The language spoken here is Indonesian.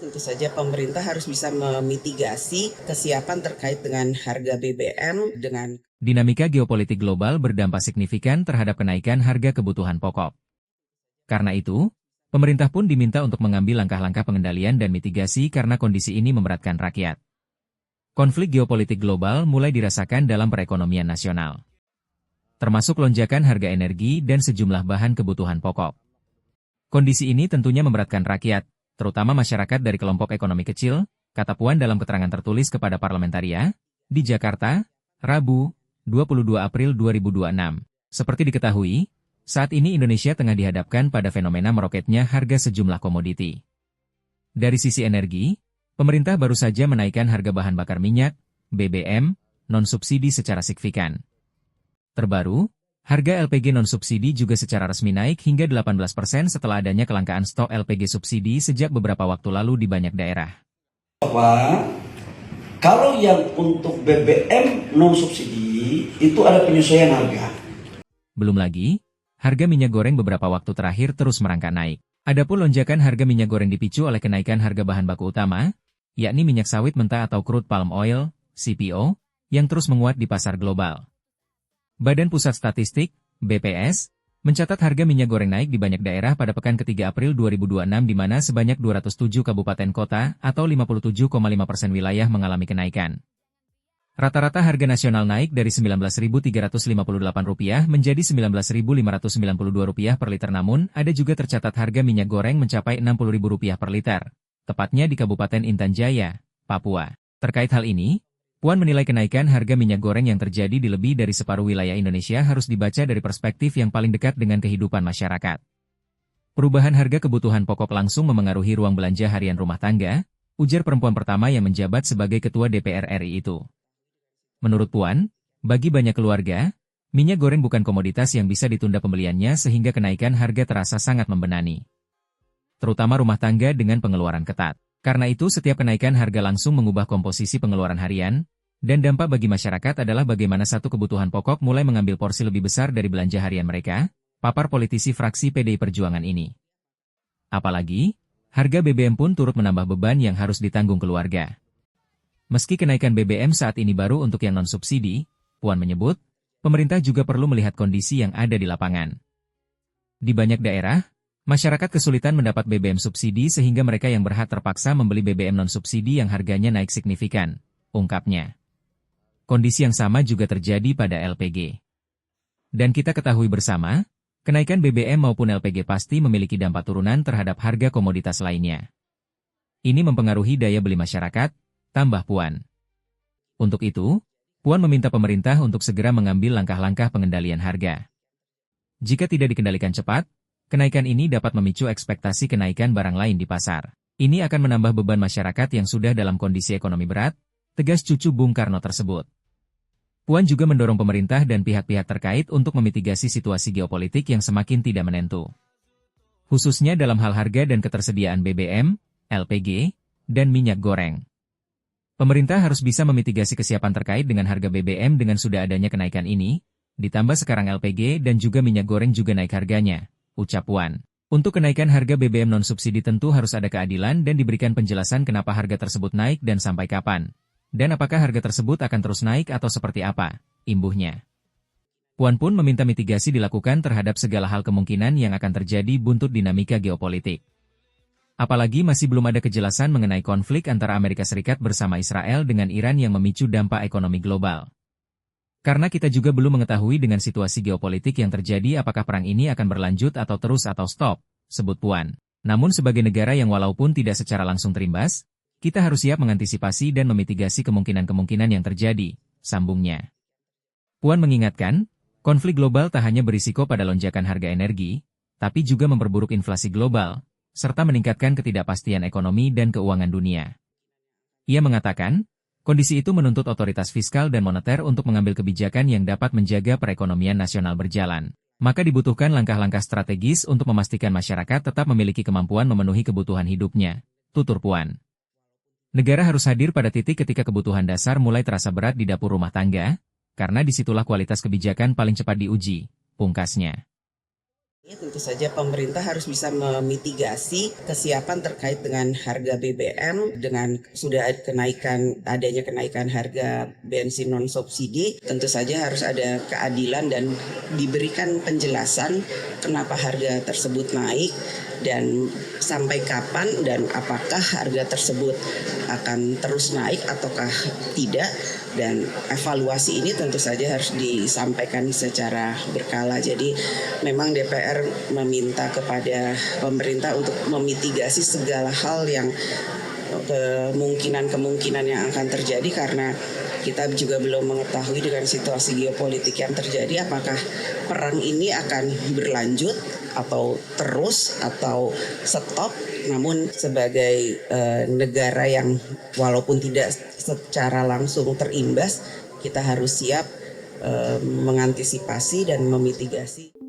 Tentu saja pemerintah harus bisa memitigasi kesiapan terkait dengan harga BBM dengan Dinamika geopolitik global berdampak signifikan terhadap kenaikan harga kebutuhan pokok. Karena itu, pemerintah pun diminta untuk mengambil langkah-langkah pengendalian dan mitigasi karena kondisi ini memberatkan rakyat. Konflik geopolitik global mulai dirasakan dalam perekonomian nasional, termasuk lonjakan harga energi dan sejumlah bahan kebutuhan pokok. Kondisi ini tentunya memberatkan rakyat, terutama masyarakat dari kelompok ekonomi kecil, kata Puan dalam keterangan tertulis kepada Parlamentaria, di Jakarta, Rabu, 22 April 2026. Seperti diketahui, saat ini Indonesia tengah dihadapkan pada fenomena meroketnya harga sejumlah komoditi. Dari sisi energi, pemerintah baru saja menaikkan harga bahan bakar minyak, BBM, non-subsidi secara signifikan. Terbaru, harga LPG non-subsidi juga secara resmi naik hingga 18% setelah adanya kelangkaan stok LPG subsidi sejak beberapa waktu lalu di banyak daerah. Kalau yang untuk BBM non-subsidi itu ada penyesuaian harga. Belum lagi, harga minyak goreng beberapa waktu terakhir terus merangkak naik. Adapun lonjakan harga minyak goreng dipicu oleh kenaikan harga bahan baku utama, yakni minyak sawit mentah atau crude palm oil, CPO, yang terus menguat di pasar global. Badan Pusat Statistik, BPS, mencatat harga minyak goreng naik di banyak daerah pada pekan ketiga April 2026 di mana sebanyak 207 kabupaten kota atau 57,5% wilayah mengalami kenaikan. Rata-rata harga nasional naik dari Rp19.358 menjadi Rp19.592 per liter, namun ada juga tercatat harga minyak goreng mencapai Rp60.000 per liter, tepatnya di Kabupaten Intan Jaya, Papua. Terkait hal ini, Puan menilai kenaikan harga minyak goreng yang terjadi di lebih dari separuh wilayah Indonesia harus dibaca dari perspektif yang paling dekat dengan kehidupan masyarakat. Perubahan harga kebutuhan pokok langsung memengaruhi ruang belanja harian rumah tangga, ujar perempuan pertama yang menjabat sebagai Ketua DPR RI itu. Menurut Puan, bagi banyak keluarga, minyak goreng bukan komoditas yang bisa ditunda pembeliannya sehingga kenaikan harga terasa sangat membenani. Terutama rumah tangga dengan pengeluaran ketat. Karena itu setiap kenaikan harga langsung mengubah komposisi pengeluaran harian, dan dampak bagi masyarakat adalah bagaimana satu kebutuhan pokok mulai mengambil porsi lebih besar dari belanja harian mereka, papar politisi fraksi PDI Perjuangan ini. Apalagi, harga BBM pun turut menambah beban yang harus ditanggung keluarga. Meski kenaikan BBM saat ini baru untuk yang non-subsidi, Puan menyebut, pemerintah juga perlu melihat kondisi yang ada di lapangan. Di banyak daerah, masyarakat kesulitan mendapat BBM subsidi sehingga mereka yang berhak terpaksa membeli BBM non-subsidi yang harganya naik signifikan, ungkapnya. Kondisi yang sama juga terjadi pada LPG. Dan kita ketahui bersama, kenaikan BBM maupun LPG pasti memiliki dampak turunan terhadap harga komoditas lainnya. Ini mempengaruhi daya beli masyarakat, tambah Puan. Untuk itu, Puan meminta pemerintah untuk segera mengambil langkah-langkah pengendalian harga. Jika tidak dikendalikan cepat, kenaikan ini dapat memicu ekspektasi kenaikan barang lain di pasar. Ini akan menambah beban masyarakat yang sudah dalam kondisi ekonomi berat, tegas cucu Bung Karno tersebut. Puan juga mendorong pemerintah dan pihak-pihak terkait untuk memitigasi situasi geopolitik yang semakin tidak menentu. Khususnya dalam hal harga dan ketersediaan BBM, LPG, dan minyak goreng. Pemerintah harus bisa memitigasi kesiapan terkait dengan harga BBM dengan sudah adanya kenaikan ini, ditambah sekarang LPG dan juga minyak goreng juga naik harganya, ucap Puan. Untuk kenaikan harga BBM non-subsidi tentu harus ada keadilan dan diberikan penjelasan kenapa harga tersebut naik dan sampai kapan. Dan apakah harga tersebut akan terus naik atau seperti apa, imbuhnya. Puan pun meminta mitigasi dilakukan terhadap segala hal kemungkinan yang akan terjadi buntut dinamika geopolitik. Apalagi masih belum ada kejelasan mengenai konflik antara Amerika Serikat bersama Israel dengan Iran yang memicu dampak ekonomi global. Karena kita juga belum mengetahui dengan situasi geopolitik yang terjadi apakah perang ini akan berlanjut atau terus atau stop, sebut Puan. Namun sebagai negara yang walaupun tidak secara langsung terimbas, kita harus siap mengantisipasi dan memitigasi kemungkinan-kemungkinan yang terjadi, sambungnya. Puan mengingatkan, konflik global tak hanya berisiko pada lonjakan harga energi, tapi juga memperburuk inflasi global, serta meningkatkan ketidakpastian ekonomi dan keuangan dunia. Ia mengatakan, kondisi itu menuntut otoritas fiskal dan moneter untuk mengambil kebijakan yang dapat menjaga perekonomian nasional berjalan. Maka dibutuhkan langkah-langkah strategis untuk memastikan masyarakat tetap memiliki kemampuan memenuhi kebutuhan hidupnya, tutur Puan. Negara harus hadir pada titik ketika kebutuhan dasar mulai terasa berat di dapur rumah tangga, karena disitulah kualitas kebijakan paling cepat diuji, pungkasnya. Tentu saja pemerintah harus bisa memitigasi kesiapan terkait dengan harga BBM dengan sudah adanya kenaikan harga bensin non subsidi. Tentu saja harus ada keadilan dan diberikan penjelasan kenapa harga tersebut naik dan sampai kapan dan apakah harga tersebut akan terus naik ataukah tidak, dan evaluasi ini tentu saja harus disampaikan secara berkala. Jadi memang DPR meminta kepada pemerintah untuk memitigasi segala hal yang kemungkinan yang akan terjadi, karena kita juga belum mengetahui dengan situasi geopolitik yang terjadi apakah perang ini akan berlanjut atau terus atau stop. Namun sebagai negara yang walaupun tidak secara langsung terimbas, kita harus siap mengantisipasi dan memitigasi.